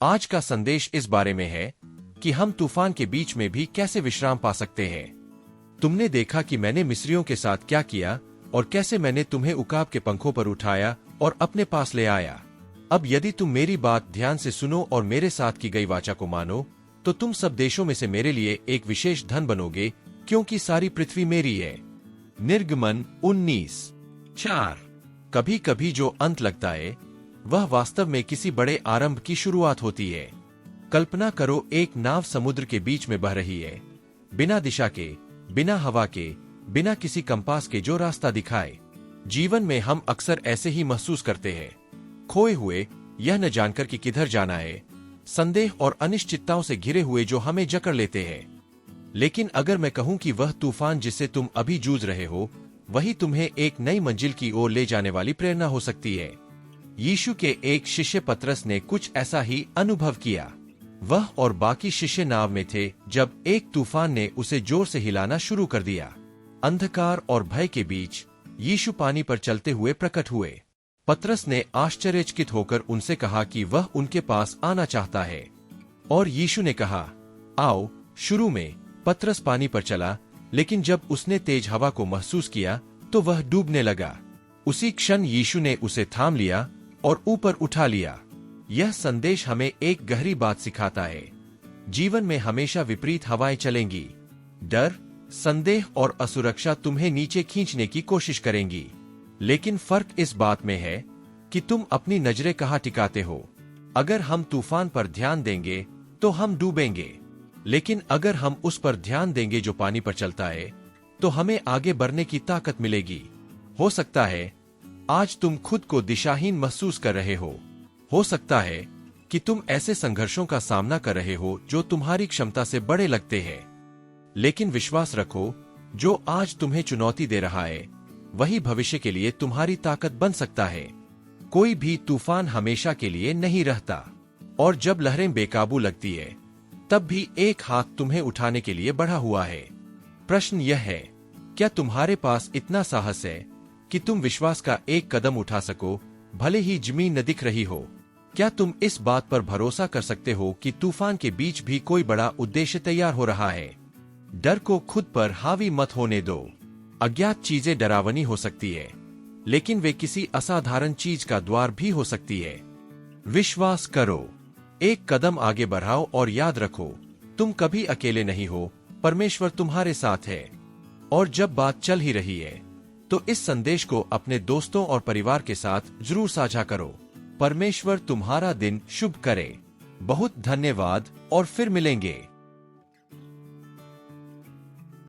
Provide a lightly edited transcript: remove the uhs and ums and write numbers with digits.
आज का संदेश इस बारे में है कि हम तूफान के बीच में भी कैसे विश्राम पा सकते हैं। तुमने देखा कि मैंने मिस्रियों के साथ क्या किया और कैसे मैंने तुम्हें उकाब के पंखों पर उठाया और अपने पास ले आया। अब यदि तुम मेरी बात ध्यान से सुनो और मेरे साथ की गई वाचा को मानो, तो तुम सब देशों में से मेरे लिए एक विशेष धन बनोगे, क्योंकि सारी पृथ्वी मेरी है। निर्गमन 19:4। कभी कभी जो अंत लगता है वह वास्तव में किसी बड़े आरंभ की शुरुआत होती है। कल्पना करो, एक नाव समुद्र के बीच में बह रही है, बिना दिशा के, बिना हवा के, बिना किसी कंपास के जो रास्ता दिखाए। जीवन में हम अक्सर ऐसे ही महसूस करते हैं, खोए हुए, यह न जानकर कि किधर जाना है, संदेह और अनिश्चितताओं से घिरे हुए जो हमें जकड़ लेते हैं। लेकिन अगर मैं कहूं कि वह तूफान जिससे तुम अभी जूझ रहे हो, वही तुम्हें एक नई मंजिल की ओर ले जाने वाली प्रेरणा हो सकती है। यीशु के एक शिष्य पतरस ने कुछ ऐसा ही अनुभव किया। वह और बाकी शिष्य नाव में थे जब एक तूफान ने उसे जोर से हिलाना शुरू कर दिया। अंधकार और भय के बीच यीशु पानी पर चलते हुए प्रकट हुए। पतरस ने आश्चर्यचकित होकर उनसे कहा कि वह उनके पास आना चाहता है, और यीशु ने कहा, आओ। शुरू में पतरस पानी पर चला, लेकिन जब उसने तेज हवा को महसूस किया तो वह डूबने लगा। उसी क्षण यीशु ने उसे थाम लिया और ऊपर उठा लिया। यह संदेश हमें एक गहरी बात सिखाता है। जीवन में हमेशा विपरीत हवाएं चलेंगी। डर, संदेह और असुरक्षा तुम्हें नीचे खींचने की कोशिश करेंगी। लेकिन फर्क इस बात में है कि तुम अपनी नजरें कहाँ टिकाते हो। अगर हम तूफान पर ध्यान देंगे तो हम डूबेंगे, लेकिन अगर हम उस पर ध्यान देंगे जो पानी पर चलता है, तो हमें आगे बढ़ने की ताकत मिलेगी। हो सकता है आज तुम खुद को दिशाहीन महसूस कर रहे हो सकता है कि तुम ऐसे संघर्षों का सामना कर रहे हो जो तुम्हारी क्षमता से बड़े लगते हैं। लेकिन विश्वास रखो, जो आज तुम्हें चुनौती दे रहा है वही भविष्य के लिए तुम्हारी ताकत बन सकता है। कोई भी तूफान हमेशा के लिए नहीं रहता, और जब लहरें बेकाबू लगती है तब भी एक हाथ तुम्हें उठाने के लिए बढ़ा हुआ है। प्रश्न यह है, क्या तुम्हारे पास इतना साहस है कि तुम विश्वास का एक कदम उठा सको, भले ही जमीन न दिख रही हो? क्या तुम इस बात पर भरोसा कर सकते हो कि तूफान के बीच भी कोई बड़ा उद्देश्य तैयार हो रहा है? डर को खुद पर हावी मत होने दो। अज्ञात चीजें डरावनी हो सकती है, लेकिन वे किसी असाधारण चीज का द्वार भी हो सकती है। विश्वास करो, एक कदम आगे बढ़ाओ और याद रखो, तुम कभी अकेले नहीं हो, परमेश्वर तुम्हारे साथ है। और जब बात चल ही रही है, तो इस संदेश को अपने दोस्तों और परिवार के साथ जरूर साझा करो। परमेश्वर तुम्हारा दिन शुभ करे। बहुत धन्यवाद और फिर मिलेंगे।